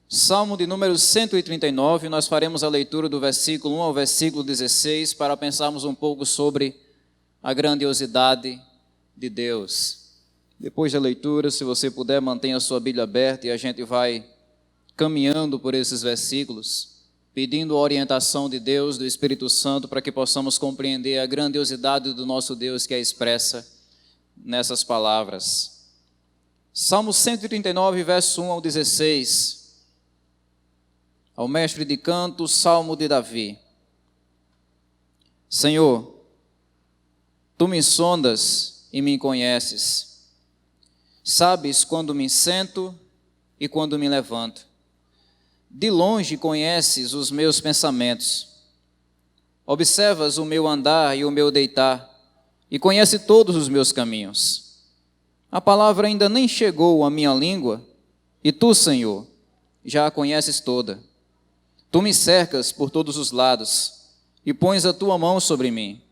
Salmo de número 139, nós faremos a leitura do versículo 1 ao versículo 16 para pensarmos um pouco sobre a grandiosidade de Deus. Depois da leitura, se você puder, mantenha a sua Bíblia aberta e a gente vai caminhando por esses versículos, pedindo a orientação de Deus, do Espírito Santo, para que possamos compreender a grandiosidade do nosso Deus que é expressa nessas palavras. Salmo 139, verso 1 ao 16. Ao mestre de canto, Salmo de Davi. Senhor, Tu me sondas e me conheces. Sabes quando me sento e quando me levanto. De longe conheces os meus pensamentos. Observas o meu andar e o meu deitar, e conhece todos os meus caminhos. A palavra ainda nem chegou à minha língua, e Tu, Senhor, já a conheces toda. Tu me cercas por todos os lados e pões a Tua mão sobre mim.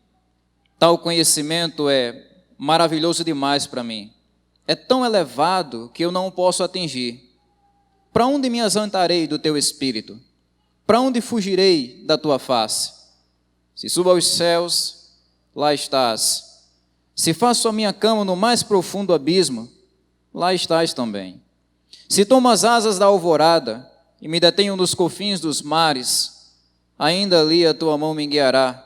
Tal conhecimento é maravilhoso demais para mim. É tão elevado que eu não o posso atingir. Para onde me ausentarei do Teu Espírito? Para onde fugirei da Tua face? Se subo aos céus, lá estás. Se faço a minha cama no mais profundo abismo, lá estás também. Se tomo as asas da alvorada e me detenho nos confins dos mares, ainda ali a Tua mão me guiará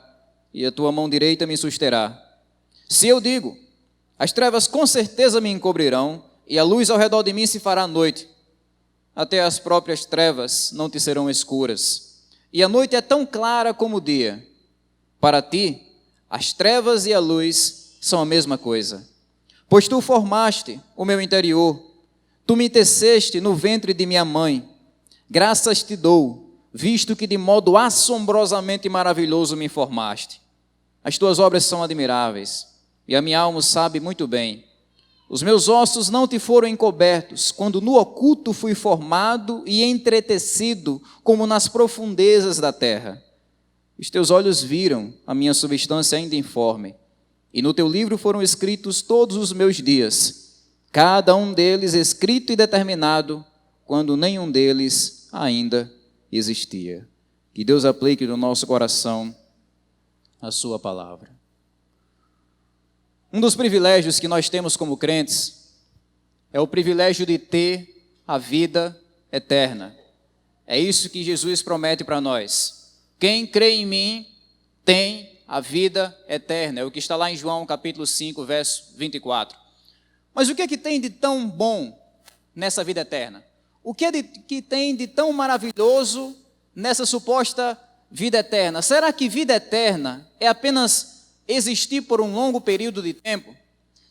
e a Tua mão direita me susterá. Se eu digo, as trevas com certeza me encobrirão e a luz ao redor de mim se fará noite, até as próprias trevas não te serão escuras. E a noite é tão clara como o dia. Para ti, as trevas e a luz são a mesma coisa. Pois Tu formaste o meu interior, Tu me teceste no ventre de minha mãe. Graças te dou, visto que de modo assombrosamente maravilhoso me formaste. As Tuas obras são admiráveis, e a minha alma sabe muito bem. Os meus ossos não te foram encobertos, quando no oculto fui formado e entretecido, como nas profundezas da terra. Os Teus olhos viram a minha substância ainda informe, e no Teu livro foram escritos todos os meus dias, cada um deles escrito e determinado, quando nenhum deles ainda existia. Que Deus aplique no nosso coração a Sua palavra. Um dos privilégios que nós temos como crentes é o privilégio de ter a vida eterna. É isso que Jesus promete para nós. Quem crê em mim tem a vida eterna. É o que está lá em João capítulo 5, verso 24. Mas o que é que tem de tão bom nessa vida eterna? O que é que tem de tão maravilhoso nessa suposta vida eterna? Será que vida eterna é apenas existir por um longo período de tempo?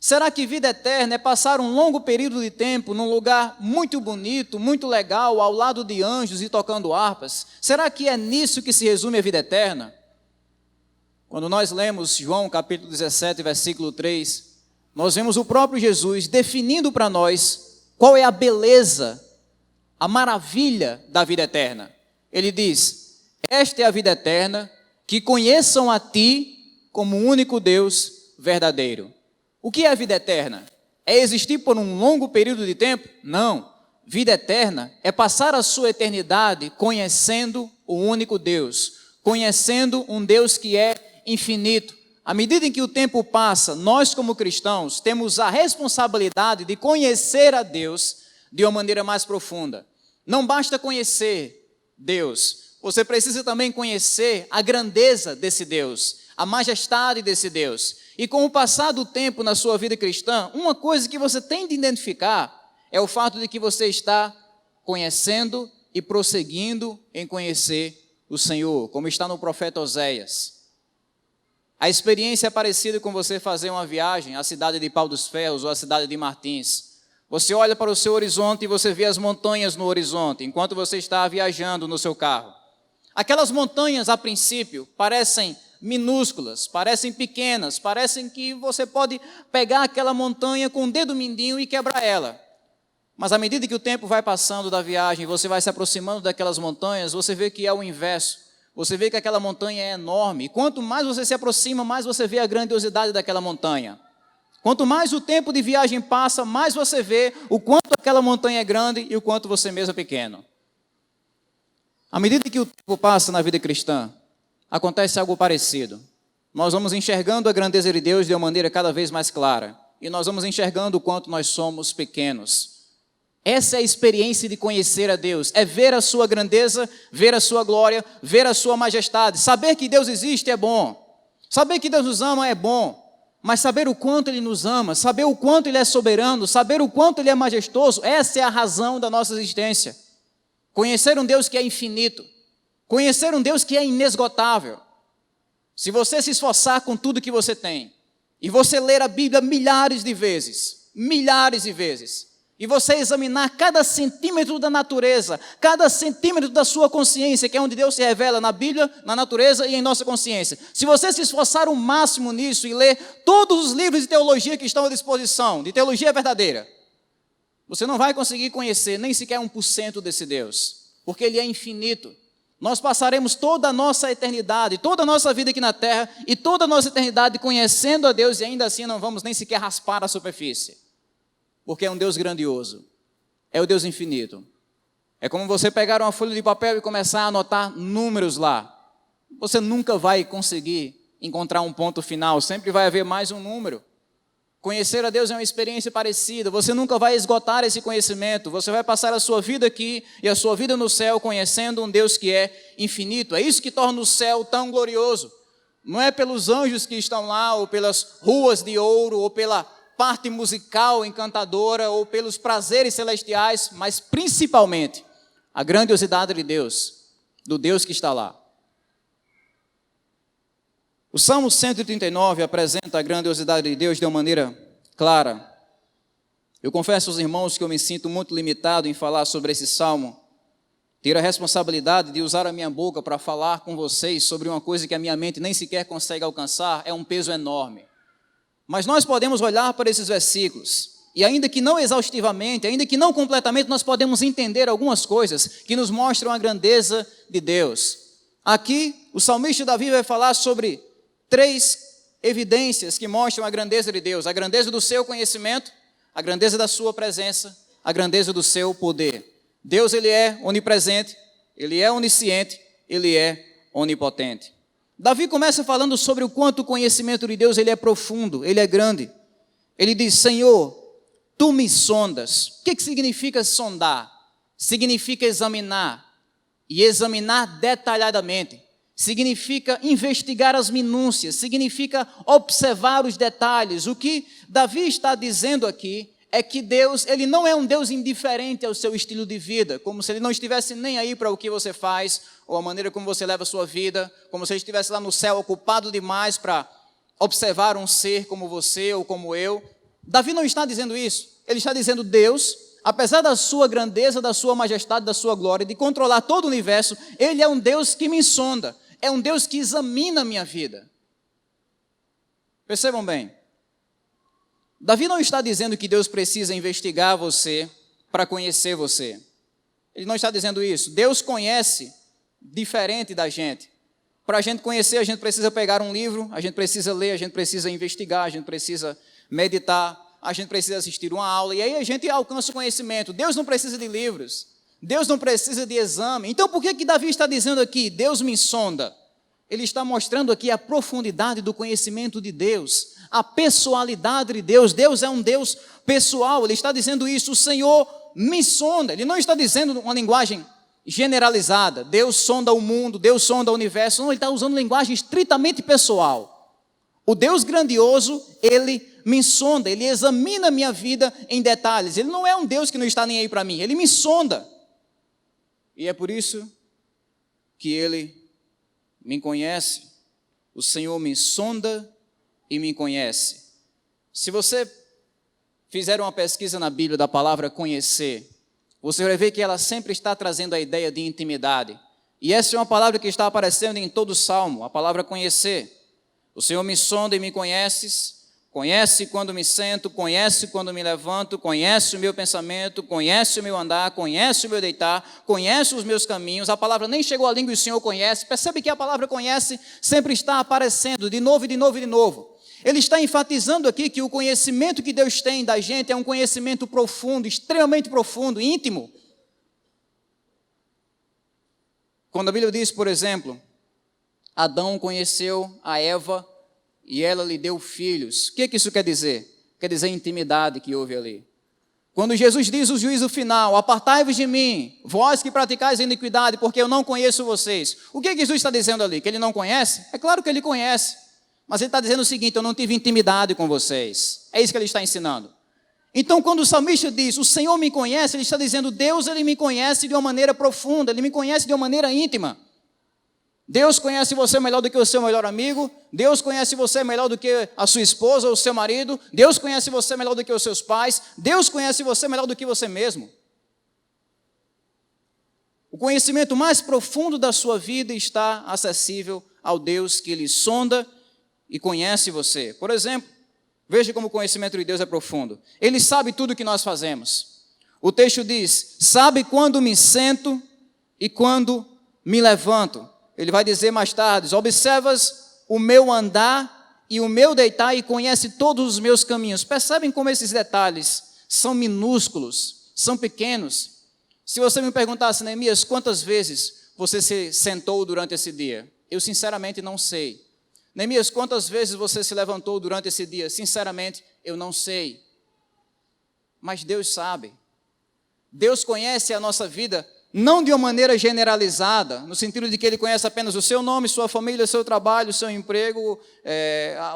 Será que vida eterna é passar um longo período de tempo num lugar muito bonito, muito legal, ao lado de anjos e tocando harpas? Será que é nisso que se resume a vida eterna? Quando nós lemos João capítulo 17, versículo 3, nós vemos o próprio Jesus definindo para nós qual é a beleza, a maravilha da vida eterna. Ele diz: esta é a vida eterna, que conheçam a Ti como o único Deus verdadeiro. O que é a vida eterna? É existir por um longo período de tempo? Não. Vida eterna é passar a sua eternidade conhecendo o único Deus, conhecendo um Deus que é infinito. À medida em que o tempo passa, nós como cristãos temos a responsabilidade de conhecer a Deus de uma maneira mais profunda. Não basta conhecer Deus, você precisa também conhecer a grandeza desse Deus, a majestade desse Deus. E com o passar do tempo na sua vida cristã, uma coisa que você tem de identificar é o fato de que você está conhecendo e prosseguindo em conhecer o Senhor, como está no profeta Oséias. A experiência é parecida com você fazer uma viagem à cidade de Pau dos Ferros ou à cidade de Martins. Você olha para o seu horizonte e você vê as montanhas no horizonte, enquanto você está viajando no seu carro. Aquelas montanhas, a princípio, parecem minúsculas, parecem pequenas, parecem que você pode pegar aquela montanha com o dedo mindinho e quebrar ela. Mas à medida que o tempo vai passando da viagem, você vai se aproximando daquelas montanhas, você vê que é o inverso. Você vê que aquela montanha é enorme. E quanto mais você se aproxima, mais você vê a grandiosidade daquela montanha. Quanto mais o tempo de viagem passa, mais você vê o quanto aquela montanha é grande e o quanto você mesmo é pequeno. À medida que o tempo passa na vida cristã, acontece algo parecido. Nós vamos enxergando a grandeza de Deus de uma maneira cada vez mais clara. E nós vamos enxergando o quanto nós somos pequenos. Essa é a experiência de conhecer a Deus. É ver a sua grandeza, ver a sua glória, ver a sua majestade. Saber que Deus existe é bom. Saber que Deus nos ama é bom. Mas saber o quanto Ele nos ama, saber o quanto Ele é soberano, saber o quanto Ele é majestoso, essa é a razão da nossa existência. Conhecer um Deus que é infinito. Conhecer um Deus que é inesgotável. Se você se esforçar com tudo que você tem, e você ler a Bíblia milhares de vezes, e você examinar cada centímetro da natureza, cada centímetro da sua consciência, que é onde Deus se revela na Bíblia, na natureza e em nossa consciência. Se você se esforçar o máximo nisso e ler todos os livros de teologia que estão à disposição, de teologia verdadeira, você não vai conseguir conhecer nem sequer 1% desse Deus, porque Ele é infinito. Nós passaremos toda a nossa eternidade, toda a nossa vida aqui na terra e toda a nossa eternidade conhecendo a Deus e ainda assim não vamos nem sequer raspar a superfície. Porque é um Deus grandioso, é o Deus infinito. É como você pegar uma folha de papel e começar a anotar números lá. Você nunca vai conseguir encontrar um ponto final, sempre vai haver mais um número. Conhecer a Deus é uma experiência parecida, você nunca vai esgotar esse conhecimento, você vai passar a sua vida aqui e a sua vida no céu conhecendo um Deus que é infinito. É isso que torna o céu tão glorioso. Não é pelos anjos que estão lá, ou pelas ruas de ouro, ou pela parte musical encantadora, ou pelos prazeres celestiais, mas principalmente a grandiosidade de Deus, do Deus que está lá. O Salmo 139 apresenta a grandiosidade de Deus de uma maneira clara. Eu confesso aos irmãos que eu me sinto muito limitado em falar sobre esse Salmo, ter a responsabilidade de usar a minha boca para falar com vocês sobre uma coisa que a minha mente nem sequer consegue alcançar, é um peso enorme. Mas nós podemos olhar para esses versículos, e ainda que não exaustivamente, ainda que não completamente, nós podemos entender algumas coisas que nos mostram a grandeza de Deus. Aqui, o salmista Davi vai falar sobre 3 evidências que mostram a grandeza de Deus: a grandeza do seu conhecimento, a grandeza da sua presença, a grandeza do seu poder. Deus, Ele é onipresente, Ele é onisciente, Ele é onipotente. Davi começa falando sobre o quanto o conhecimento de Deus ele é profundo, Ele é grande. Ele diz: Senhor, Tu me sondas. O que significa sondar? Significa examinar, e examinar detalhadamente. Significa investigar as minúcias, significa observar os detalhes. O que Davi está dizendo aqui é que Deus, Ele não é um Deus indiferente ao seu estilo de vida, como se Ele não estivesse nem aí para o que você faz, ou a maneira como você leva a sua vida, como se Ele estivesse lá no céu ocupado demais para observar um ser como você ou como eu. Davi não está dizendo isso, ele está dizendo: Deus, apesar da sua grandeza, da sua majestade, da sua glória, de controlar todo o universo, Ele é um Deus que me sonda, é um Deus que examina a minha vida. Percebam bem, Davi não está dizendo que Deus precisa investigar você para conhecer você. Ele não está dizendo isso. Deus conhece diferente da gente. Para a gente conhecer, a gente precisa pegar um livro, a gente precisa ler, a gente precisa investigar, a gente precisa meditar, a gente precisa assistir uma aula, e aí a gente alcança o conhecimento. Deus não precisa de livros, Deus não precisa de exame. Então por que Davi está dizendo aqui, Deus me sonda? Ele está mostrando aqui a profundidade do conhecimento de Deus, a pessoalidade de Deus. Deus é um Deus pessoal. Ele está dizendo isso: o Senhor me sonda. Ele não está dizendo uma linguagem generalizada, Deus sonda o mundo, Deus sonda o universo. Não, ele está usando linguagem estritamente pessoal. O Deus grandioso, Ele me sonda, Ele examina a minha vida em detalhes. Ele não é um Deus que não está nem aí para mim, Ele me sonda. E é por isso que Ele me conhece. O Senhor me sonda e me conhece. Se você fizer uma pesquisa na Bíblia da palavra conhecer, você vai ver que ela sempre está trazendo a ideia de intimidade. E essa é uma palavra que está aparecendo em todo o Salmo, a palavra conhecer. O Senhor me sonda e me conheces, conhece quando me sento, conhece quando me levanto, conhece o meu pensamento, conhece o meu andar, conhece o meu deitar, conhece os meus caminhos. A palavra nem chegou à língua e o Senhor conhece. Percebe que a palavra conhece sempre está aparecendo de novo, de novo e de novo. Ele está enfatizando aqui que o conhecimento que Deus tem da gente é um conhecimento profundo, extremamente profundo, íntimo. Quando a Bíblia diz, por exemplo, Adão conheceu a Eva e ela lhe deu filhos. O que isso quer dizer? Quer dizer a intimidade que houve ali. Quando Jesus diz o juízo final, apartai-vos de mim, vós que praticais a iniquidade, porque eu não conheço vocês. O que Jesus está dizendo ali? Que ele não conhece? É claro que ele conhece. Mas ele está dizendo o seguinte, eu não tive intimidade com vocês. É isso que ele está ensinando. Então, quando o salmista diz, o Senhor me conhece, ele está dizendo, Deus, ele me conhece de uma maneira profunda, ele me conhece de uma maneira íntima. Deus conhece você melhor do que o seu melhor amigo, Deus conhece você melhor do que a sua esposa ou o seu marido, Deus conhece você melhor do que os seus pais, Deus conhece você melhor do que você mesmo. O conhecimento mais profundo da sua vida está acessível ao Deus que lhe sonda e conhece você. Por exemplo, veja como o conhecimento de Deus é profundo. Ele sabe tudo o que nós fazemos. O texto diz, sabe quando me sento e quando me levanto. Ele vai dizer mais tarde, observas o meu andar e o meu deitar e conhece todos os meus caminhos. Percebem como esses detalhes são minúsculos, são pequenos? Se você me perguntasse, Neemias, quantas vezes você se sentou durante esse dia? Eu sinceramente não sei. Neemias, quantas vezes você se levantou durante esse dia? Sinceramente, eu não sei. Mas Deus sabe. Deus conhece a nossa vida não de uma maneira generalizada, no sentido de que Ele conhece apenas o seu nome, sua família, seu trabalho, seu emprego,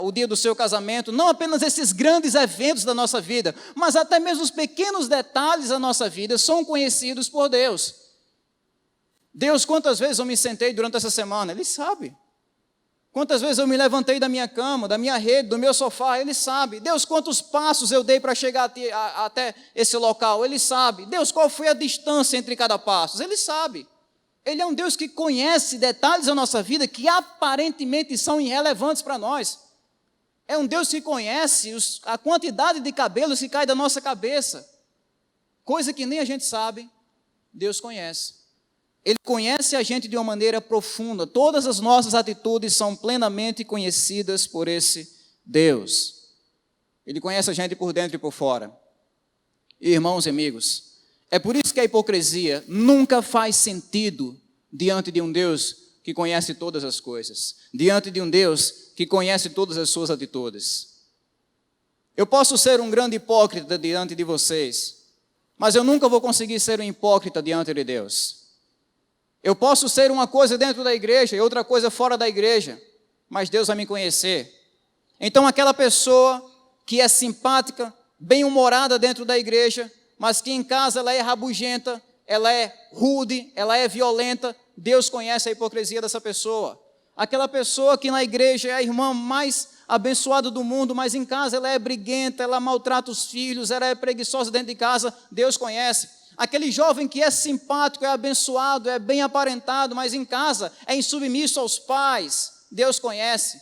o dia do seu casamento, não apenas esses grandes eventos da nossa vida, mas até mesmo os pequenos detalhes da nossa vida são conhecidos por Deus. Deus, quantas vezes eu me sentei durante essa semana? Ele sabe. Quantas vezes eu me levantei da minha cama, da minha rede, do meu sofá? Ele sabe. Deus, quantos passos eu dei para chegar até esse local? Ele sabe. Deus, qual foi a distância entre cada passo? Ele sabe. Ele é um Deus que conhece detalhes da nossa vida que aparentemente são irrelevantes para nós. É um Deus que conhece a quantidade de cabelos que cai da nossa cabeça. Coisa que nem a gente sabe, Deus conhece. Ele conhece a gente de uma maneira profunda. Todas as nossas atitudes são plenamente conhecidas por esse Deus. Ele conhece a gente por dentro e por fora. Irmãos e amigos, é por isso que a hipocrisia nunca faz sentido diante de um Deus que conhece todas as coisas, diante de um Deus que conhece todas as suas atitudes. Eu posso ser um grande hipócrita diante de vocês, mas eu nunca vou conseguir ser um hipócrita diante de Deus. Eu posso ser uma coisa dentro da igreja e outra coisa fora da igreja, mas Deus vai me conhecer. Então aquela pessoa que é simpática, bem-humorada dentro da igreja, mas que em casa ela é rabugenta, ela é rude, ela é violenta, Deus conhece a hipocrisia dessa pessoa. Aquela pessoa que na igreja é a irmã mais abençoada do mundo, mas em casa ela é briguenta, ela maltrata os filhos, ela é preguiçosa dentro de casa, Deus conhece. Aquele jovem que é simpático, é abençoado, é bem aparentado, mas em casa é insubmisso aos pais, Deus conhece.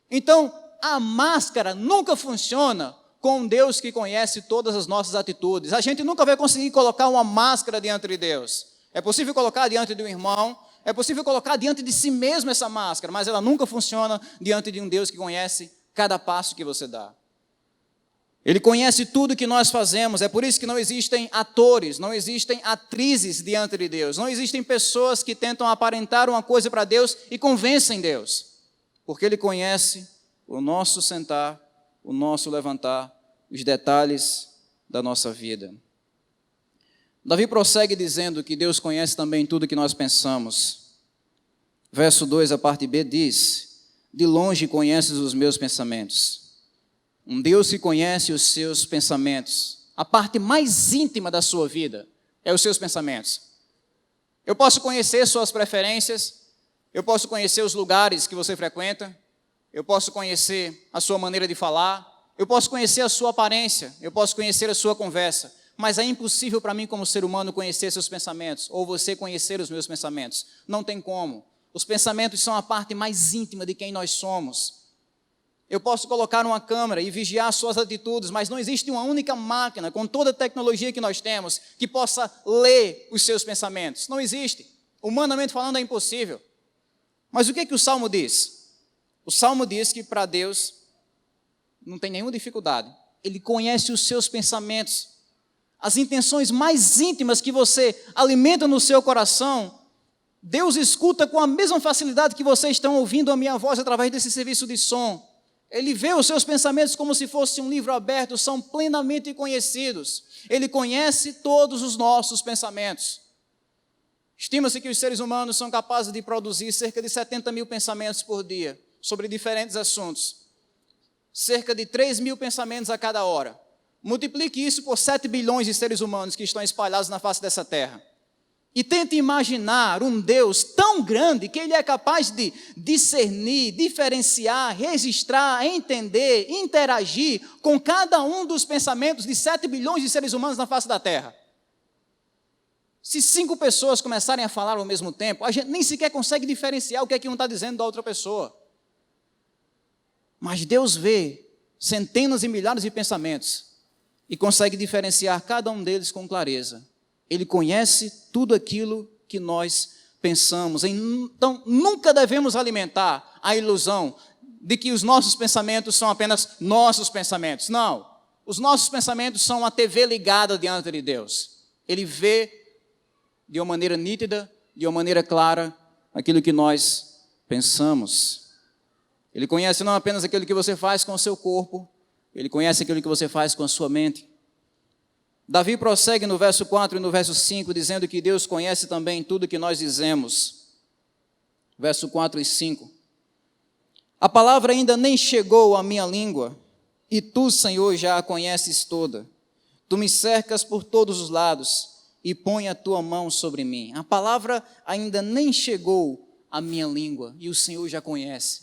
Então, a máscara nunca funciona com um Deus que conhece todas as nossas atitudes. A gente nunca vai conseguir colocar uma máscara diante de Deus. É possível colocar diante de um irmão, é possível colocar diante de si mesmo essa máscara, mas ela nunca funciona diante de um Deus que conhece cada passo que você dá. Ele conhece tudo que nós fazemos, é por isso que não existem atores, não existem atrizes diante de Deus, não existem pessoas que tentam aparentar uma coisa para Deus e convencem Deus, porque Ele conhece o nosso sentar, o nosso levantar, os detalhes da nossa vida. Davi prossegue dizendo que Deus conhece também tudo que nós pensamos. Verso 2, a parte B diz, de longe conheces os meus pensamentos. Um Deus que conhece os seus pensamentos. A parte mais íntima da sua vida é os seus pensamentos. Eu posso conhecer suas preferências, eu posso conhecer os lugares que você frequenta, eu posso conhecer a sua maneira de falar, eu posso conhecer a sua aparência, eu posso conhecer a sua conversa, mas é impossível para mim como ser humano conhecer seus pensamentos, ou você conhecer os meus pensamentos. Não tem como. Os pensamentos são a parte mais íntima de quem nós somos. Eu posso colocar uma câmera e vigiar suas atitudes, mas não existe uma única máquina, com toda a tecnologia que nós temos, que possa ler os seus pensamentos. Não existe. Humanamente falando, é impossível. Mas o que o Salmo diz? O Salmo diz que para Deus não tem nenhuma dificuldade. Ele conhece os seus pensamentos. As intenções mais íntimas que você alimenta no seu coração, Deus escuta com a mesma facilidade que vocês estão ouvindo a minha voz através desse serviço de som. Ele vê os seus pensamentos como se fosse um livro aberto, são plenamente conhecidos. Ele conhece todos os nossos pensamentos. Estima-se que os seres humanos são capazes de produzir cerca de 70 mil pensamentos por dia, sobre diferentes assuntos. Cerca de 3 mil pensamentos a cada hora. Multiplique isso por 7 bilhões de seres humanos que estão espalhados na face dessa terra. E tente imaginar um Deus tão grande que Ele é capaz de discernir, diferenciar, registrar, entender, interagir com cada um dos pensamentos de 7 bilhões de seres humanos na face da terra. Se 5 pessoas começarem a falar ao mesmo tempo, a gente nem sequer consegue diferenciar o que é que um está dizendo da outra pessoa. Mas Deus vê centenas e milhares de pensamentos e consegue diferenciar cada um deles com clareza. Ele conhece tudo aquilo que nós pensamos. Então, nunca devemos alimentar a ilusão de que os nossos pensamentos são apenas nossos pensamentos. Não. Os nossos pensamentos são uma TV ligada diante de Deus. Ele vê de uma maneira nítida, de uma maneira clara, aquilo que nós pensamos. Ele conhece não apenas aquilo que você faz com o seu corpo, Ele conhece aquilo que você faz com a sua mente. Davi prossegue no verso 4 e no verso 5, dizendo que Deus conhece também tudo que nós dizemos. Verso 4 e 5. A palavra ainda nem chegou à minha língua, e tu, Senhor, já a conheces toda. Tu me cercas por todos os lados, e põe a tua mão sobre mim. A palavra ainda nem chegou à minha língua, e o Senhor já conhece.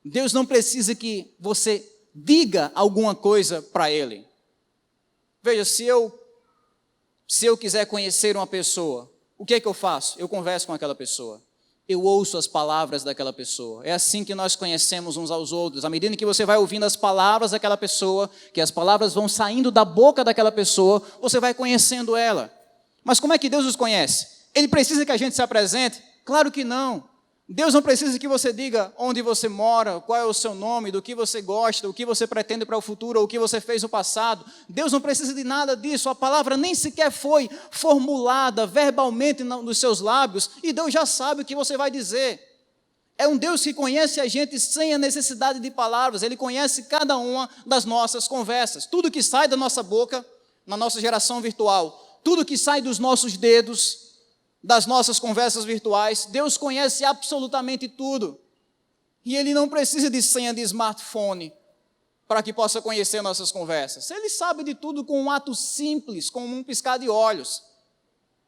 Deus não precisa que você diga alguma coisa para Ele. Veja, se eu quiser conhecer uma pessoa, o que é que eu faço? Eu converso com aquela pessoa. Eu ouço as palavras daquela pessoa. É assim que nós conhecemos uns aos outros. À medida que você vai ouvindo as palavras daquela pessoa, que as palavras vão saindo da boca daquela pessoa, você vai conhecendo ela. Mas como é que Deus os conhece? Ele precisa que a gente se apresente? Claro que não. Deus não precisa que você diga onde você mora, qual é o seu nome, do que você gosta, o que você pretende para o futuro, ou o que você fez no passado. Deus não precisa de nada disso. A palavra nem sequer foi formulada verbalmente nos seus lábios, e Deus já sabe o que você vai dizer. É um Deus que conhece a gente sem a necessidade de palavras. Ele conhece cada uma das nossas conversas. Tudo que sai da nossa boca, na nossa geração virtual, tudo que sai dos nossos dedos, das nossas conversas virtuais, Deus conhece absolutamente tudo. E Ele não precisa de senha de smartphone para que possa conhecer nossas conversas. Ele sabe de tudo com um ato simples, com um piscar de olhos.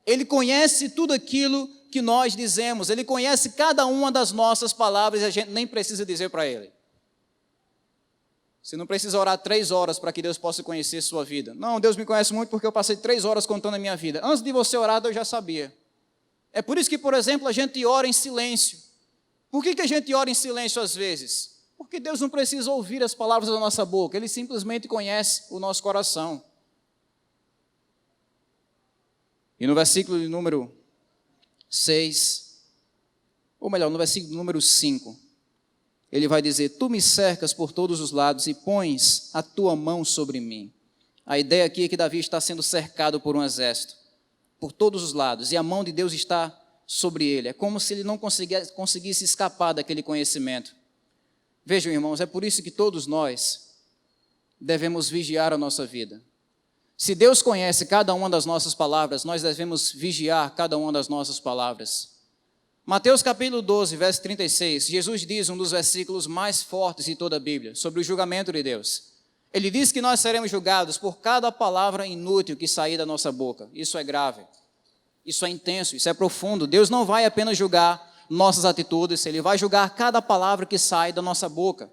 Ele conhece tudo aquilo que nós dizemos. Ele conhece cada uma das nossas palavras e a gente nem precisa dizer para Ele. Você não precisa orar 3 horas para que Deus possa conhecer sua vida. Não, Deus me conhece muito porque eu passei 3 horas contando a minha vida. Antes de você orar, Deus já sabia. É por isso que, por exemplo, a gente ora em silêncio. Por que a gente ora em silêncio às vezes? Porque Deus não precisa ouvir as palavras da nossa boca, Ele simplesmente conhece o nosso coração. E no versículo de número 6, ou melhor, no versículo número 5, Ele vai dizer: tu me cercas por todos os lados e pões a tua mão sobre mim. A ideia aqui é que Davi está sendo cercado por um exército, por todos os lados, e a mão de Deus está sobre ele. É como se ele não conseguisse escapar daquele conhecimento. Vejam, irmãos, é por isso que todos nós devemos vigiar a nossa vida. Se Deus conhece cada uma das nossas palavras, nós devemos vigiar cada uma das nossas palavras. Mateus capítulo 12, verso 36, Jesus diz um dos versículos mais fortes de toda a Bíblia, sobre o julgamento de Deus. Ele diz que nós seremos julgados por cada palavra inútil que sair da nossa boca. Isso é grave, isso é intenso, isso é profundo. Deus não vai apenas julgar nossas atitudes, Ele vai julgar cada palavra que sai da nossa boca.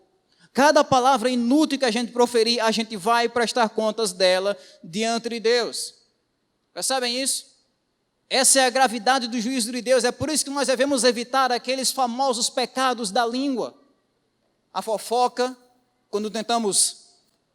Cada palavra inútil que a gente proferir, a gente vai prestar contas dela diante de Deus. Percebem isso? Essa é a gravidade do juízo de Deus. É por isso que nós devemos evitar aqueles famosos pecados da língua. A fofoca, quando tentamos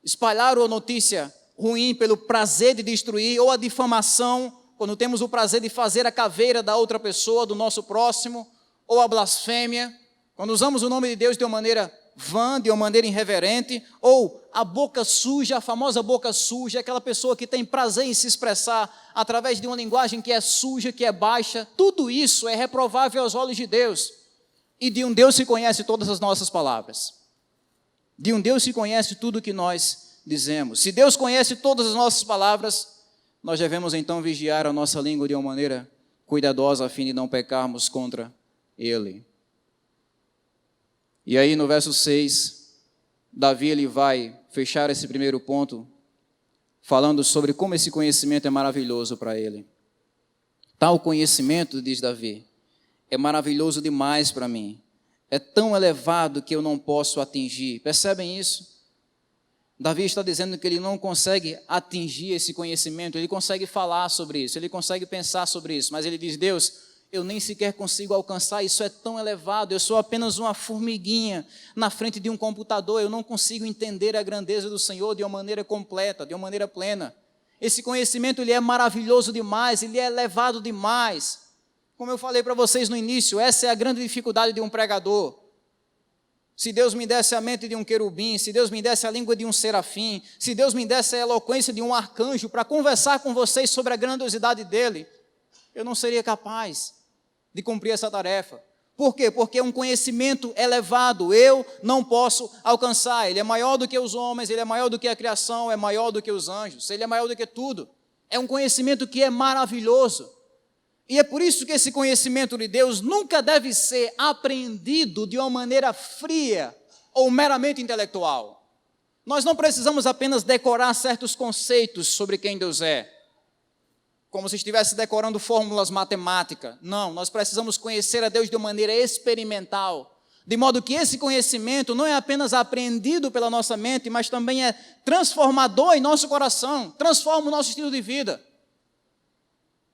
espalhar uma notícia ruim pelo prazer de destruir, ou a difamação, quando temos o prazer de fazer a caveira da outra pessoa, do nosso próximo, ou a blasfêmia, quando usamos o nome de Deus de uma maneira vã, de uma maneira irreverente, ou a boca suja, a famosa boca suja, aquela pessoa que tem prazer em se expressar através de uma linguagem que é suja, que é baixa, tudo isso é reprovável aos olhos de Deus. E de um Deus que conhece todas as nossas palavras. De um Deus que conhece tudo o que nós dizemos. Se Deus conhece todas as nossas palavras, nós devemos então vigiar a nossa língua de uma maneira cuidadosa, a fim de não pecarmos contra Ele. E aí no verso 6, Davi ele vai fechar esse primeiro ponto, falando sobre como esse conhecimento é maravilhoso para ele. Tal conhecimento, diz Davi, é maravilhoso demais para mim. É tão elevado que eu não posso atingir. Percebem isso? Davi está dizendo que ele não consegue atingir esse conhecimento, ele consegue falar sobre isso, ele consegue pensar sobre isso, mas ele diz, Deus, eu nem sequer consigo alcançar, isso é tão elevado, eu sou apenas uma formiguinha na frente de um computador, eu não consigo entender a grandeza do Senhor de uma maneira completa, de uma maneira plena. Esse conhecimento ele é maravilhoso demais, ele é elevado demais. Como eu falei para vocês no início, essa é a grande dificuldade de um pregador. Se Deus me desse a mente de um querubim, se Deus me desse a língua de um serafim, se Deus me desse a eloquência de um arcanjo para conversar com vocês sobre a grandiosidade dele, eu não seria capaz de cumprir essa tarefa. Por quê? Porque é um conhecimento elevado, eu não posso alcançar. Ele é maior do que os homens, ele é maior do que a criação, é maior do que os anjos, ele é maior do que tudo. É um conhecimento que é maravilhoso. E é por isso que esse conhecimento de Deus nunca deve ser apreendido de uma maneira fria ou meramente intelectual. Nós não precisamos apenas decorar certos conceitos sobre quem Deus é, como se estivesse decorando fórmulas matemáticas. Não, nós precisamos conhecer a Deus de uma maneira experimental, de modo que esse conhecimento não é apenas apreendido pela nossa mente, mas também é transformador em nosso coração, transforma o nosso estilo de vida.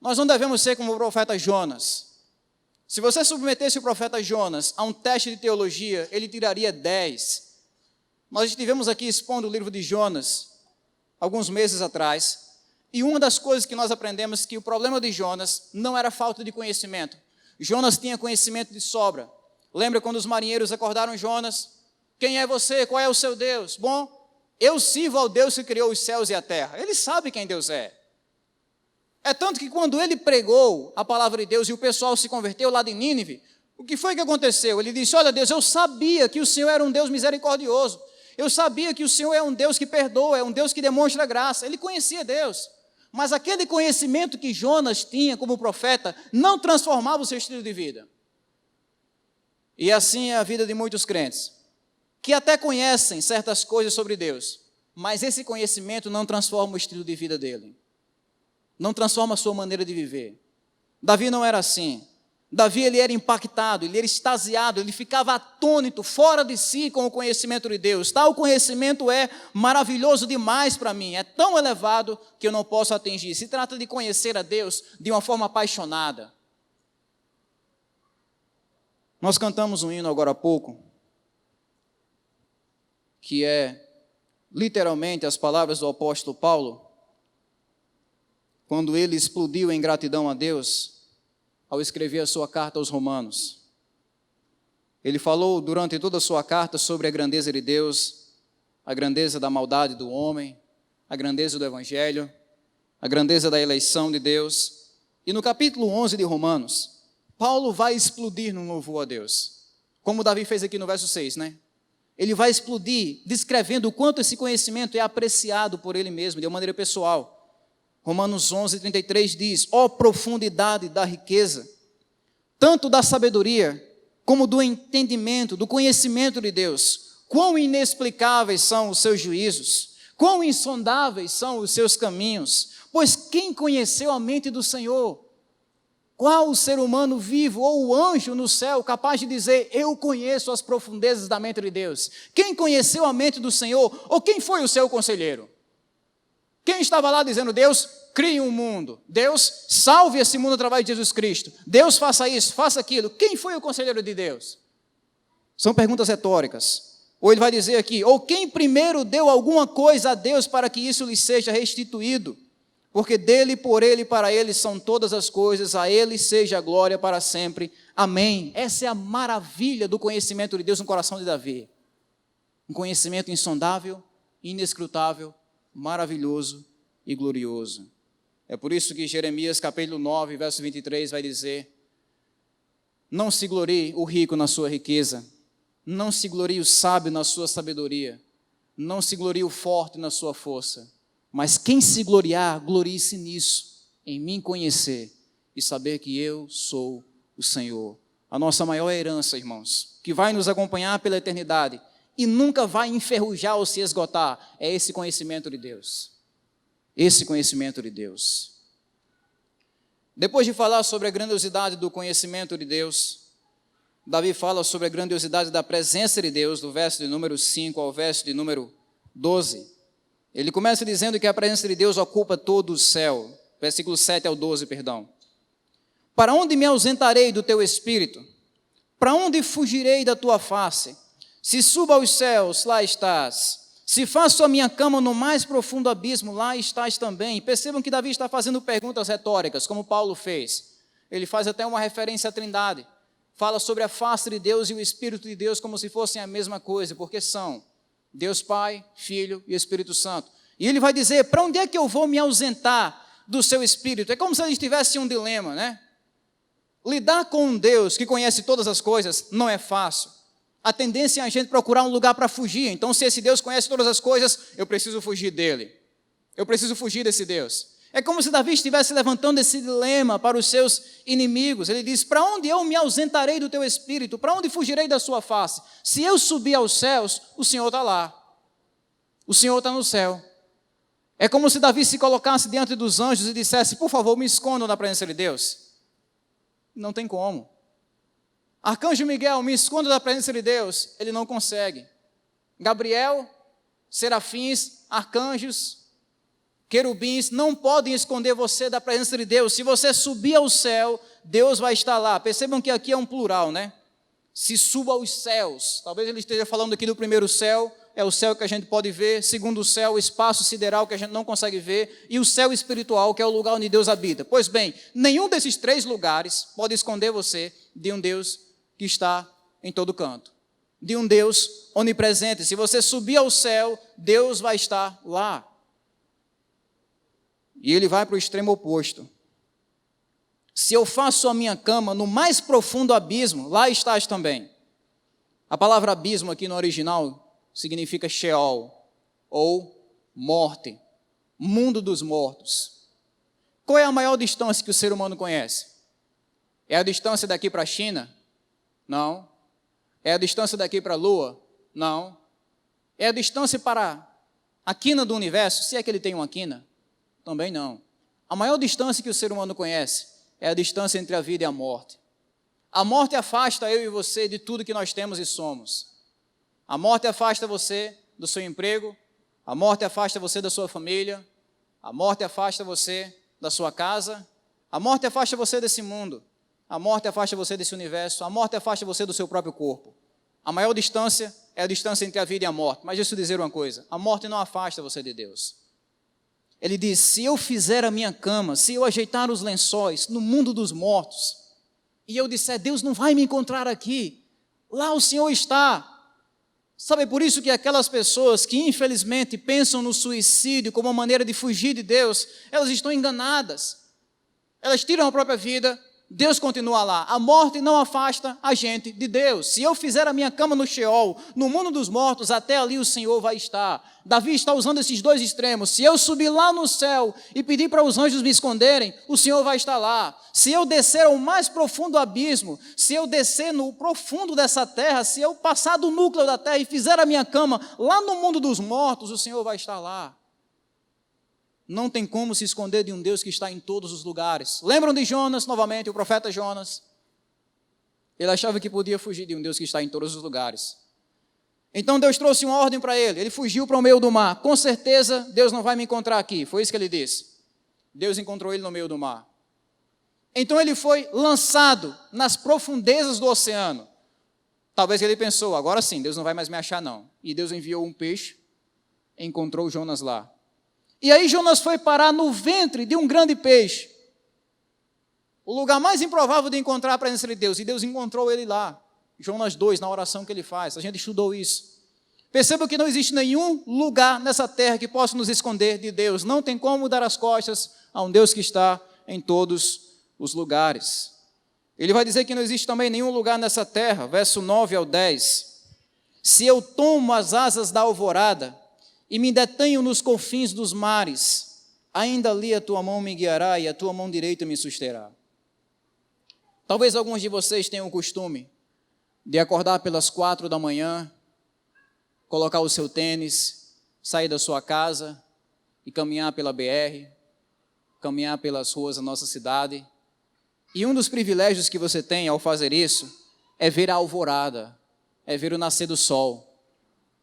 Nós não devemos ser como o profeta Jonas. Se você submetesse o profeta Jonas a um teste de teologia, ele tiraria 10. Nós estivemos aqui expondo o livro de Jonas, alguns meses atrás, e uma das coisas que nós aprendemos é que o problema de Jonas não era falta de conhecimento. Jonas tinha conhecimento de sobra. Lembra quando os marinheiros acordaram Jonas? Quem é você? Qual é o seu Deus? Bom, eu sirvo ao Deus que criou os céus e a terra. Ele sabe quem Deus é. É tanto que quando ele pregou a palavra de Deus e o pessoal se converteu lá de Nínive, o que foi que aconteceu? Ele disse, olha Deus, eu sabia que o Senhor era um Deus misericordioso. Eu sabia que o Senhor é um Deus que perdoa, é um Deus que demonstra graça. Ele conhecia Deus. Mas aquele conhecimento que Jonas tinha como profeta não transformava o seu estilo de vida. E assim é a vida de muitos crentes, que até conhecem certas coisas sobre Deus, mas esse conhecimento não transforma o estilo de vida dele. Não transforma a sua maneira de viver. Davi não era assim. Davi ele era impactado, ele era extasiado, ele ficava atônito, fora de si com o conhecimento de Deus. Tal conhecimento é maravilhoso demais para mim, é tão elevado que eu não posso atingir. Se trata de conhecer a Deus de uma forma apaixonada. Nós cantamos um hino agora há pouco, que é literalmente as palavras do apóstolo Paulo, quando ele explodiu em gratidão a Deus, ao escrever a sua carta aos Romanos. Ele falou durante toda a sua carta sobre a grandeza de Deus, a grandeza da maldade do homem, a grandeza do Evangelho, a grandeza da eleição de Deus. E no capítulo 11 de Romanos, Paulo vai explodir no louvor a Deus, como Davi fez aqui no verso 6, né? Ele vai explodir descrevendo o quanto esse conhecimento é apreciado por ele mesmo, de uma maneira pessoal. Romanos 11:33 diz, ó profundidade da riqueza, tanto da sabedoria, como do entendimento, do conhecimento de Deus. Quão inexplicáveis são os seus juízos, quão insondáveis são os seus caminhos. Pois quem conheceu a mente do Senhor? Qual o ser humano vivo ou o anjo no céu capaz de dizer, eu conheço as profundezas da mente de Deus? Quem conheceu a mente do Senhor? Ou quem foi o seu conselheiro? Quem estava lá dizendo, Deus, crie um mundo. Deus, salve esse mundo através de Jesus Cristo. Deus, faça isso, faça aquilo. Quem foi o conselheiro de Deus? São perguntas retóricas. Ou ele vai dizer aqui, ou quem primeiro deu alguma coisa a Deus para que isso lhe seja restituído? Porque dele, por ele e para ele são todas as coisas, a ele seja a glória para sempre. Amém. Essa é a maravilha do conhecimento de Deus no coração de Davi. Um conhecimento insondável, inescrutável, maravilhoso e glorioso. É por isso que Jeremias capítulo 9, verso 23 vai dizer: não se glorie o rico na sua riqueza, não se glorie o sábio na sua sabedoria, não se glorie o forte na sua força, mas quem se gloriar, glorie-se nisso, em mim conhecer e saber que eu sou o Senhor. A nossa maior herança, irmãos, que vai nos acompanhar pela eternidade e nunca vai enferrujar ou se esgotar, é esse conhecimento de Deus. Esse conhecimento de Deus. Depois de falar sobre a grandiosidade do conhecimento de Deus, Davi fala sobre a grandiosidade da presença de Deus, do verso de número 5 ao verso de número 12. Ele começa dizendo que a presença de Deus ocupa todo o céu. Versículo 7 ao 12, perdão. Para onde me ausentarei do teu espírito? Para onde fugirei da tua face? Se subo aos céus, lá estás. Se faço a minha cama no mais profundo abismo, lá estás também. Percebam que Davi está fazendo perguntas retóricas, como Paulo fez. Ele faz até uma referência à Trindade. Fala sobre a face de Deus e o Espírito de Deus como se fossem a mesma coisa, porque são Deus Pai, Filho e Espírito Santo. E ele vai dizer, para onde é que eu vou me ausentar do seu Espírito? É como se ele tivesse um dilema, né? Lidar com um Deus que conhece todas as coisas não é fácil. A tendência é a gente procurar um lugar para fugir. Então, se esse Deus conhece todas as coisas, eu preciso fugir dele. Eu preciso fugir desse Deus. É como se Davi estivesse levantando esse dilema para os seus inimigos. Ele diz, para onde eu me ausentarei do teu espírito? Para onde fugirei da sua face? Se eu subir aos céus, o Senhor está lá. O Senhor está no céu. É como se Davi se colocasse diante dos anjos e dissesse, por favor, me escondam da presença de Deus. Não tem como. Arcanjo Miguel, me esconda da presença de Deus. Ele não consegue. Gabriel, serafins, arcanjos, querubins, não podem esconder você da presença de Deus. Se você subir ao céu, Deus vai estar lá. Percebam que aqui é um plural, né? Se suba aos céus. Talvez ele esteja falando aqui do primeiro céu, é o céu que a gente pode ver. Segundo céu, o espaço sideral que a gente não consegue ver. E o céu espiritual, que é o lugar onde Deus habita. Pois bem, nenhum desses três lugares pode esconder você de um Deus que está em todo canto. De um Deus onipresente. Se você subir ao céu, Deus vai estar lá. E ele vai para o extremo oposto. Se eu faço a minha cama no mais profundo abismo, lá estás também. A palavra abismo aqui no original significa Sheol, ou morte, mundo dos mortos. Qual é a maior distância que o ser humano conhece? É a distância daqui para a China? Não. É a distância daqui para a Lua? Não. É a distância para a quina do universo, se é que ele tem uma quina? Também não. A maior distância que o ser humano conhece é a distância entre a vida e a morte. A morte afasta eu e você de tudo que nós temos e somos. A morte afasta você do seu emprego, a morte afasta você da sua família, a morte afasta você da sua casa, a morte afasta você desse mundo, a morte afasta você desse universo, a morte afasta você do seu próprio corpo. A maior distância é a distância entre a vida e a morte. Mas deixa eu dizer uma coisa, a morte não afasta você de Deus. Ele diz, se eu fizer a minha cama, se eu ajeitar os lençóis no mundo dos mortos, e eu disser, Deus não vai me encontrar aqui, lá o Senhor está. Sabe, por isso que aquelas pessoas que infelizmente pensam no suicídio como uma maneira de fugir de Deus, elas estão enganadas. Elas tiram a própria vida, Deus continua lá. A morte não afasta a gente de Deus. Se eu fizer a minha cama no Sheol, no mundo dos mortos, até ali o Senhor vai estar. Davi está usando esses dois extremos. Se eu subir lá no céu e pedir para os anjos me esconderem, o Senhor vai estar lá. Se eu descer ao mais profundo abismo, se eu descer no profundo dessa terra, se eu passar do núcleo da terra e fizer a minha cama lá no mundo dos mortos, o Senhor vai estar lá. Não tem como se esconder de um Deus que está em todos os lugares. Lembram de Jonas, novamente, o profeta Jonas? Ele achava que podia fugir de um Deus que está em todos os lugares. Então Deus trouxe uma ordem para ele. Ele fugiu para o meio do mar. Com certeza, Deus não vai me encontrar aqui. Foi isso que ele disse. Deus encontrou ele no meio do mar. Então ele foi lançado nas profundezas do oceano. Talvez ele pensou, agora sim, Deus não vai mais me achar não. E Deus enviou um peixe e encontrou Jonas lá. E aí Jonas foi parar no ventre de um grande peixe. O lugar mais improvável de encontrar a presença de Deus. E Deus encontrou ele lá. Jonas 2, na oração que ele faz. A gente estudou isso. Perceba que não existe nenhum lugar nessa terra que possa nos esconder de Deus. Não tem como dar as costas a um Deus que está em todos os lugares. Ele vai dizer que não existe também nenhum lugar nessa terra, verso 9 ao 10. Se eu tomo as asas da alvorada e me detenho nos confins dos mares, ainda ali a tua mão me guiará e a tua mão direita me susterá. Talvez alguns de vocês tenham o costume de acordar pelas 4 da manhã, colocar o seu tênis, sair da sua casa e caminhar pela BR, caminhar pelas ruas da nossa cidade. E um dos privilégios que você tem ao fazer isso é ver a alvorada, é ver o nascer do sol.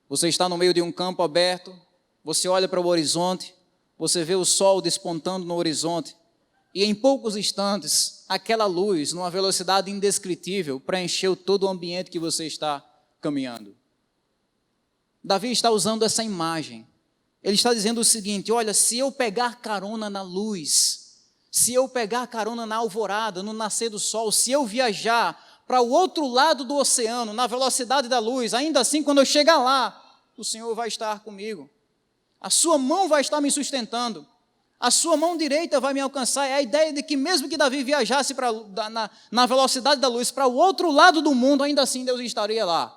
Você está no meio de um campo aberto, você olha para o horizonte, você vê o sol despontando no horizonte, e em poucos instantes, aquela luz, numa velocidade indescritível, preencheu todo o ambiente que você está caminhando. Davi está usando essa imagem. Ele está dizendo o seguinte: olha, se eu pegar carona na luz, se eu pegar carona na alvorada, no nascer do sol, se eu viajar para o outro lado do oceano, na velocidade da luz, ainda assim, quando eu chegar lá, o Senhor vai estar comigo. A sua mão vai estar me sustentando. A sua mão direita vai me alcançar. É a ideia de que mesmo que Davi viajasse na velocidade da luz para o outro lado do mundo, ainda assim Deus estaria lá.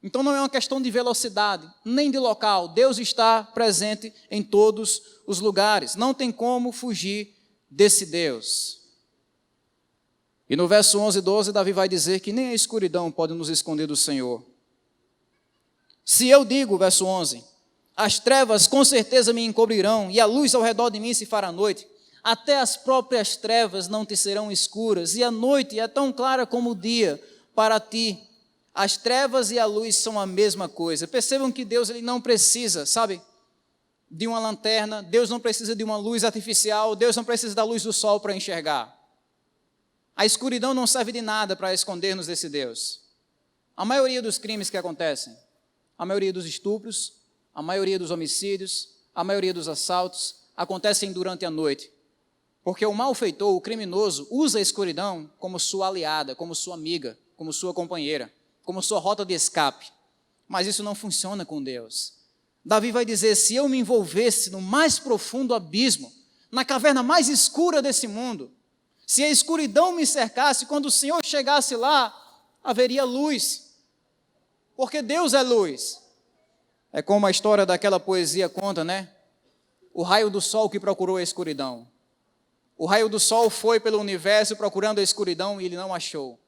Então não é uma questão de velocidade, nem de local. Deus está presente em todos os lugares. Não tem como fugir desse Deus. E no verso 11 e 12, Davi vai dizer que nem a escuridão pode nos esconder do Senhor. Se eu digo, verso 11, as trevas com certeza me encobrirão, e a luz ao redor de mim se fará noite, até as próprias trevas não te serão escuras, e a noite é tão clara como o dia para ti. As trevas e a luz são a mesma coisa. Percebam que Deus ele não precisa, sabe, de uma lanterna, Deus não precisa de uma luz artificial, Deus não precisa da luz do sol para enxergar. A escuridão não serve de nada para esconder-nos desse Deus. A maioria dos crimes que acontecem, a maioria dos estupros, a maioria dos homicídios, a maioria dos assaltos, acontecem durante a noite. Porque o malfeitor, o criminoso, usa a escuridão como sua aliada, como sua amiga, como sua companheira, como sua rota de escape. Mas isso não funciona com Deus. Davi vai dizer: se eu me envolvesse no mais profundo abismo, na caverna mais escura desse mundo, se a escuridão me cercasse, quando o Senhor chegasse lá, haveria luz. Porque Deus é luz. É como a história daquela poesia conta, né? O raio do sol que procurou a escuridão. O raio do sol foi pelo universo procurando a escuridão e ele não achou.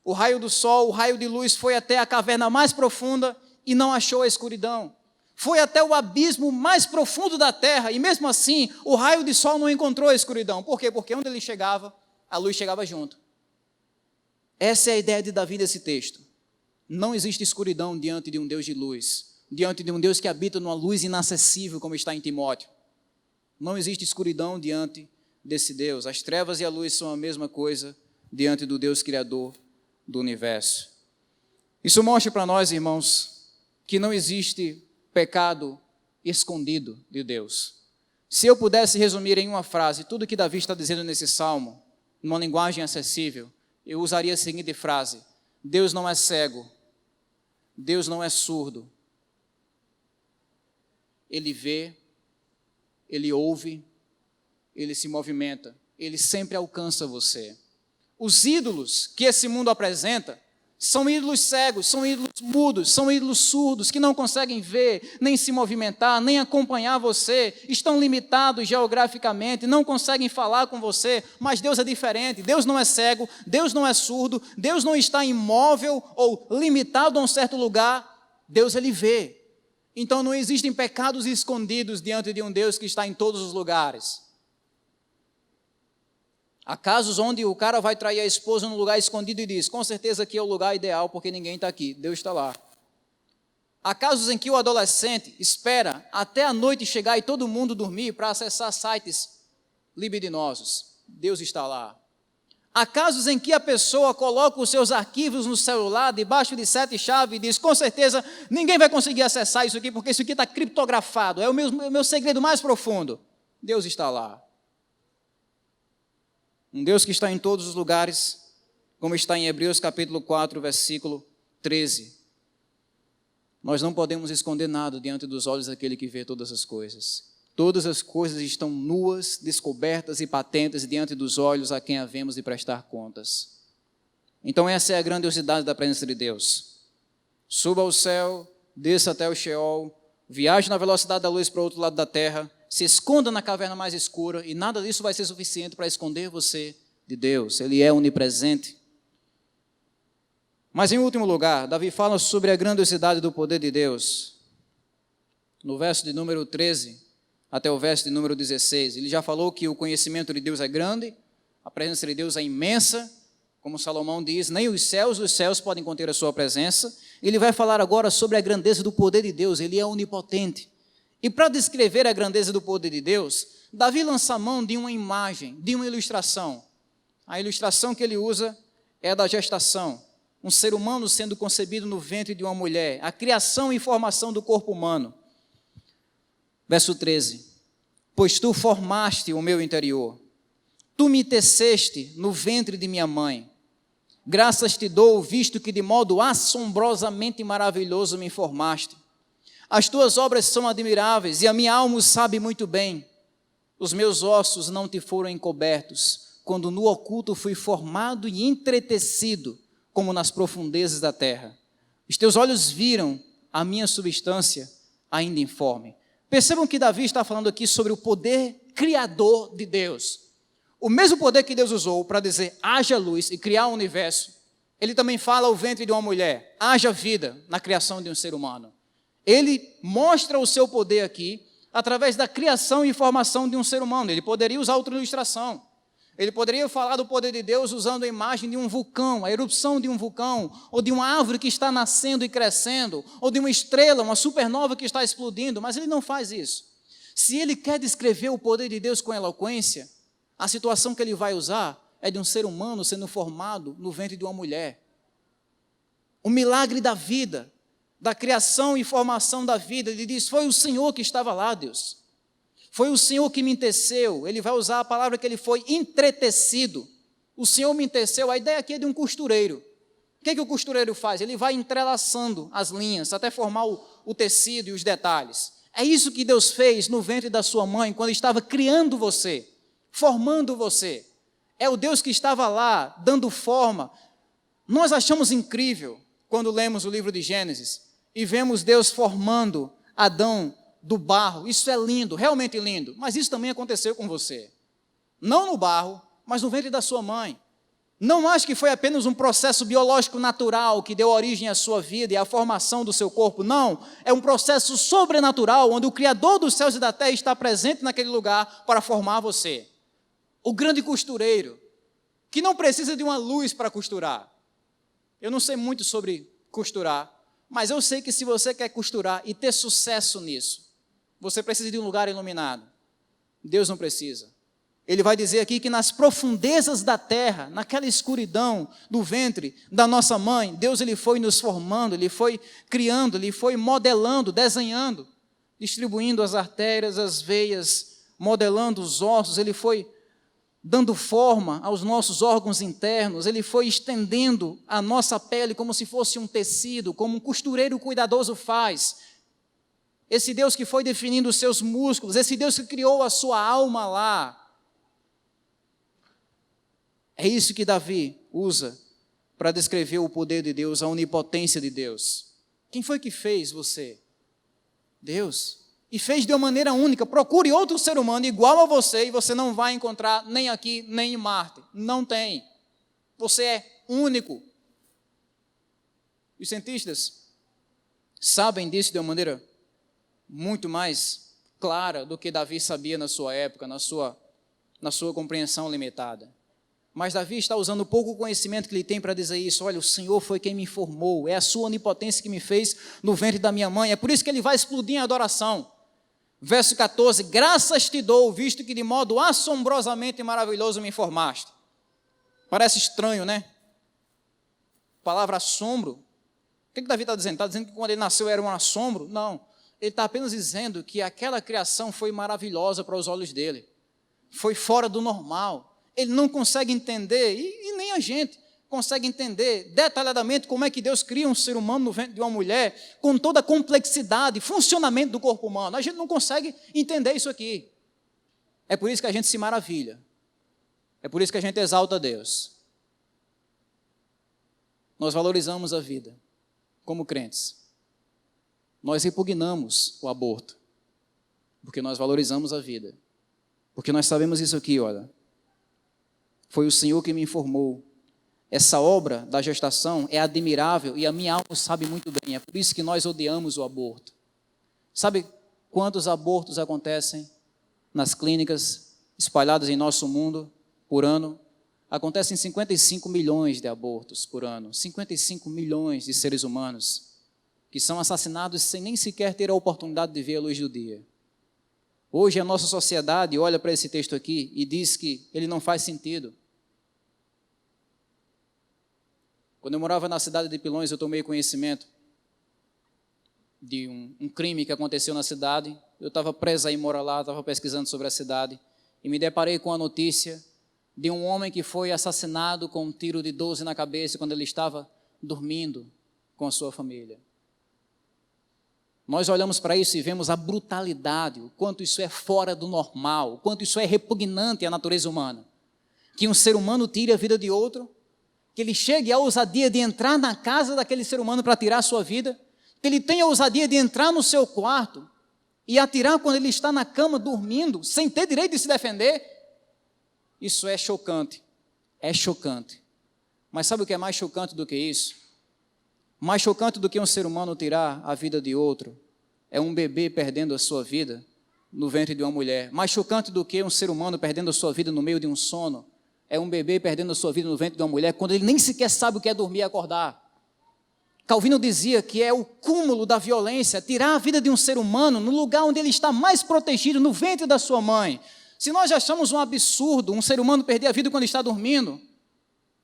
O raio do sol, o raio de luz foi até a caverna mais profunda e não achou a escuridão. Foi até o abismo mais profundo da terra e mesmo assim o raio de sol não encontrou a escuridão. Por quê? Porque onde ele chegava, a luz chegava junto. Essa é a ideia de Davi nesse texto. Não existe escuridão diante de um Deus de luz, diante de um Deus que habita numa luz inacessível, como está em Timóteo. Não existe escuridão diante desse Deus. As trevas e a luz são a mesma coisa diante do Deus Criador do universo. Isso mostra para nós, irmãos, que não existe pecado escondido de Deus. Se eu pudesse resumir em uma frase tudo que Davi está dizendo nesse salmo, numa linguagem acessível, eu usaria a seguinte frase: Deus não é cego, Deus não é surdo. Ele vê, Ele ouve, Ele se movimenta, Ele sempre alcança você. Os ídolos que esse mundo apresenta são ídolos cegos, são ídolos mudos, são ídolos surdos, que não conseguem ver, nem se movimentar, nem acompanhar você, estão limitados geograficamente, não conseguem falar com você, mas Deus é diferente. Deus não é cego, Deus não é surdo, Deus não está imóvel ou limitado a um certo lugar, Deus ele vê. Então não existem pecados escondidos diante de um Deus que está em todos os lugares. Há casos onde o cara vai trair a esposa num lugar escondido e diz: com certeza aqui é o lugar ideal porque ninguém está aqui, Deus está lá. Há casos em que o adolescente espera até a noite chegar e todo mundo dormir para acessar sites libidinosos, Deus está lá. Há casos em que a pessoa coloca os seus arquivos no celular debaixo de 7 chaves e diz: com certeza ninguém vai conseguir acessar isso aqui porque isso aqui está criptografado, é o meu segredo mais profundo. Deus está lá. Um Deus que está em todos os lugares, como está em Hebreus capítulo 4, versículo 13. Nós não podemos esconder nada diante dos olhos daquele que vê todas as coisas. Todas as coisas estão nuas, descobertas e patentes diante dos olhos a quem havemos de prestar contas. Então essa é a grandiosidade da presença de Deus. Suba ao céu, desça até o Sheol, viaje na velocidade da luz para o outro lado da terra, se esconda na caverna mais escura, e nada disso vai ser suficiente para esconder você de Deus. Ele é onipresente. Mas em último lugar, Davi fala sobre a grandiosidade do poder de Deus. No verso de número 13 até o verso de número 16, ele já falou que o conhecimento de Deus é grande, a presença de Deus é imensa, como Salomão diz, nem os céus podem conter a sua presença. Ele vai falar agora sobre a grandeza do poder de Deus, ele é onipotente. E para descrever a grandeza do poder de Deus, Davi lança a mão de uma imagem, de uma ilustração. A ilustração que ele usa é a da gestação. Um ser humano sendo concebido no ventre de uma mulher, a criação e formação do corpo humano. Verso 13, pois tu formaste o meu interior, tu me teceste no ventre de minha mãe, graças te dou, visto que de modo assombrosamente maravilhoso me formaste. As tuas obras são admiráveis e a minha alma o sabe muito bem. Os meus ossos não te foram encobertos, quando no oculto fui formado e entretecido, como nas profundezas da terra. Os teus olhos viram a minha substância ainda informe. Percebam que Davi está falando aqui sobre o poder criador de Deus. O mesmo poder que Deus usou para dizer haja luz e criar o universo, ele também fala ao ventre de uma mulher, haja vida na criação de um ser humano. Ele mostra o seu poder aqui através da criação e formação de um ser humano. Ele poderia usar outra ilustração. Ele poderia falar do poder de Deus usando a imagem de um vulcão, a erupção de um vulcão, ou de uma árvore que está nascendo e crescendo, ou de uma estrela, uma supernova que está explodindo, mas ele não faz isso. Se ele quer descrever o poder de Deus com eloquência, a situação que ele vai usar é de um ser humano sendo formado no ventre de uma mulher. O milagre da vida, da criação e formação da vida, ele diz, foi o Senhor que estava lá, Deus. Foi o Senhor que me teceu. Ele vai usar a palavra que ele foi entretecido. O Senhor me teceu. A ideia aqui é de um costureiro. O que o costureiro faz? Ele vai entrelaçando as linhas até formar o tecido e os detalhes. É isso que Deus fez no ventre da sua mãe, quando estava criando você, formando você. É o Deus que estava lá, dando forma. Nós achamos incrível, quando lemos o livro de Gênesis, e vemos Deus formando Adão do barro. Isso é lindo, realmente lindo, mas isso também aconteceu com você. Não no barro, mas no ventre da sua mãe. Não acho que foi apenas um processo biológico natural que deu origem à sua vida e à formação do seu corpo. Não, é um processo sobrenatural, onde o Criador dos céus e da terra está presente naquele lugar para formar você. O grande costureiro, que não precisa de uma luz para costurar. Eu não sei muito sobre costurar, mas eu sei que se você quer costurar e ter sucesso nisso, você precisa de um lugar iluminado. Deus não precisa. Ele vai dizer aqui que nas profundezas da terra, naquela escuridão do ventre da nossa mãe, Deus ele foi nos formando, ele foi criando, ele foi modelando, desenhando, distribuindo as artérias, as veias, modelando os ossos, ele foi dando forma aos nossos órgãos internos, ele foi estendendo a nossa pele como se fosse um tecido, como um costureiro cuidadoso faz. Esse Deus que foi definindo os seus músculos, esse Deus que criou a sua alma lá. É isso que Davi usa para descrever o poder de Deus, a onipotência de Deus. Quem foi que fez você? Deus. E fez de uma maneira única. Procure outro ser humano igual a você e você não vai encontrar nem aqui, nem em Marte. Não tem. Você é único. Os cientistas sabem disso de uma maneira muito mais clara do que Davi sabia na sua época, na sua compreensão limitada. Mas Davi está usando o pouco conhecimento que ele tem para dizer isso. Olha, o Senhor foi quem me formou, é a sua onipotência que me fez no ventre da minha mãe. É por isso que ele vai explodir em adoração. Verso 14, graças te dou, visto que de modo assombrosamente maravilhoso me formaste. Parece estranho, né? Palavra assombro. O que Davi está dizendo? Está dizendo que quando ele nasceu era um assombro? Não. Ele está apenas dizendo que aquela criação foi maravilhosa para os olhos dele. Foi fora do normal. Ele não consegue entender, e nem a gente consegue entender detalhadamente como é que Deus cria um ser humano no ventre de uma mulher, com toda a complexidade, funcionamento do corpo humano. A gente não consegue entender isso aqui. É por isso que a gente se maravilha. É por isso que a gente exalta a Deus. Nós valorizamos a vida como crentes. Nós repugnamos o aborto, porque nós valorizamos a vida. Porque nós sabemos isso aqui, olha. Foi o Senhor que me informou. Essa obra da gestação é admirável e a minha alma sabe muito bem. É por isso que nós odiamos o aborto. Sabe quantos abortos acontecem nas clínicas espalhadas em nosso mundo por ano? Acontecem 55 milhões de abortos por ano. 55 milhões de seres humanos que são assassinados sem nem sequer ter a oportunidade de ver a luz do dia. Hoje a nossa sociedade olha para esse texto aqui e diz que ele não faz sentido. Quando eu morava na cidade de Pilões, eu tomei conhecimento de um crime que aconteceu na cidade. Eu estava preso aí, mora lá, estava pesquisando sobre a cidade e me deparei com a notícia de um homem que foi assassinado com um tiro de 12 na cabeça quando ele estava dormindo com a sua família. Nós olhamos para isso e vemos a brutalidade, o quanto isso é fora do normal, o quanto isso é repugnante à natureza humana. Que um ser humano tire a vida de outro, que ele chegue à ousadia de entrar na casa daquele ser humano para tirar a sua vida, que ele tenha a ousadia de entrar no seu quarto e atirar quando ele está na cama dormindo, sem ter direito de se defender. Isso é chocante, é chocante. Mas sabe o que é mais chocante do que isso? Mais chocante do que um ser humano tirar a vida de outro é um bebê perdendo a sua vida no ventre de uma mulher. Mais chocante do que um ser humano perdendo a sua vida no meio de um sono é um bebê perdendo a sua vida no ventre de uma mulher quando ele nem sequer sabe o que é dormir e acordar. Calvino dizia que é o cúmulo da violência, tirar a vida de um ser humano no lugar onde ele está mais protegido, no ventre da sua mãe. Se nós achamos um absurdo um ser humano perder a vida quando está dormindo,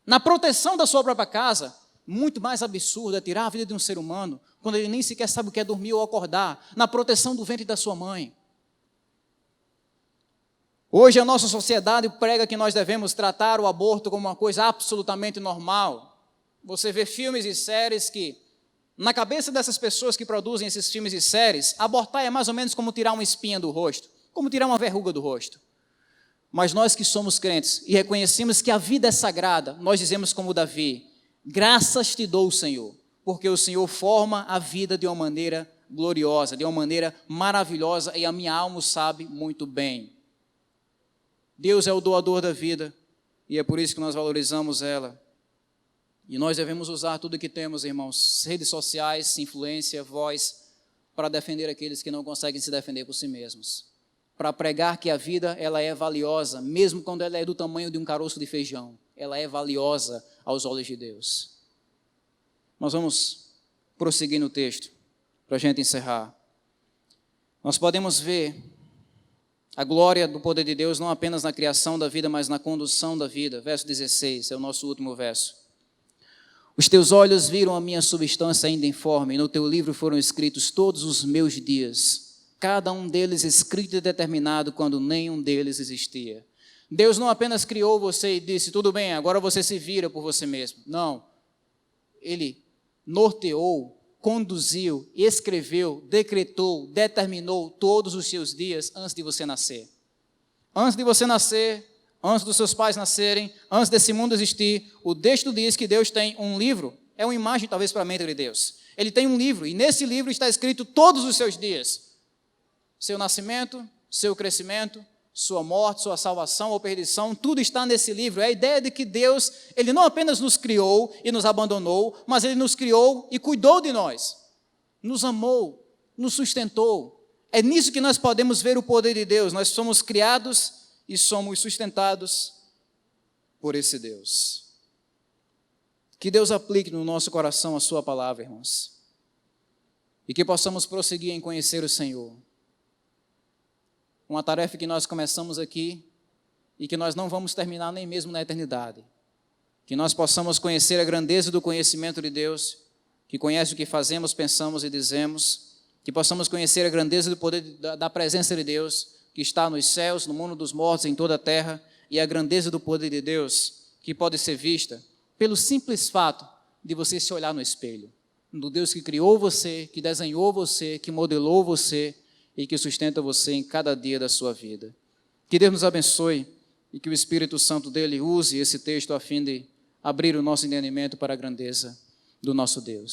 na proteção da sua própria casa, muito mais absurdo é tirar a vida de um ser humano quando ele nem sequer sabe o que é dormir ou acordar, na proteção do ventre da sua mãe. Hoje a nossa sociedade prega que nós devemos tratar o aborto como uma coisa absolutamente normal. Você vê filmes e séries que, na cabeça dessas pessoas que produzem esses filmes e séries, abortar é mais ou menos como tirar uma espinha do rosto, como tirar uma verruga do rosto. Mas nós que somos crentes e reconhecemos que a vida é sagrada, nós dizemos como Davi: graças te dou, Senhor, porque o Senhor forma a vida de uma maneira gloriosa, de uma maneira maravilhosa, e a minha alma o sabe muito bem. Deus é o doador da vida, e é por isso que nós valorizamos ela. E nós devemos usar tudo que temos, irmãos, redes sociais, influência, voz, para defender aqueles que não conseguem se defender por si mesmos. Para pregar que a vida ela é valiosa, mesmo quando ela é do tamanho de um caroço de feijão. Ela é valiosa aos olhos de Deus. Nós vamos prosseguir no texto, para a gente encerrar. Nós podemos ver a glória do poder de Deus não apenas na criação da vida, mas na condução da vida. Verso 16, é o nosso último verso. Os teus olhos viram a minha substância ainda informe, e no teu livro foram escritos todos os meus dias, cada um deles escrito e determinado quando nenhum deles existia. Deus não apenas criou você e disse, tudo bem, agora você se vira por você mesmo. Não. Ele norteou, conduziu, escreveu, decretou, determinou todos os seus dias antes de você nascer. Antes de você nascer, antes dos seus pais nascerem, antes desse mundo existir, o texto diz que Deus tem um livro, é uma imagem talvez para a mente de Deus. Ele tem um livro, e nesse livro está escrito todos os seus dias. Seu nascimento, seu crescimento, sua morte, sua salvação ou perdição, tudo está nesse livro. É a ideia de que Deus, Ele não apenas nos criou e nos abandonou, mas Ele nos criou e cuidou de nós, nos amou, nos sustentou. É nisso que nós podemos ver o poder de Deus. Nós somos criados e somos sustentados por esse Deus. Que Deus aplique no nosso coração a sua palavra, irmãos, e que possamos prosseguir em conhecer o Senhor. Uma tarefa que nós começamos aqui e que nós não vamos terminar nem mesmo na eternidade. Que nós possamos conhecer a grandeza do conhecimento de Deus, que conhece o que fazemos, pensamos e dizemos, que possamos conhecer a grandeza do poder da presença de Deus, que está nos céus, no mundo dos mortos, em toda a terra, e a grandeza do poder de Deus, que pode ser vista pelo simples fato de você se olhar no espelho, do Deus que criou você, que desenhou você, que modelou você e que sustenta você em cada dia da sua vida. Que Deus nos abençoe e que o Espírito Santo dele use esse texto a fim de abrir o nosso entendimento para a grandeza do nosso Deus.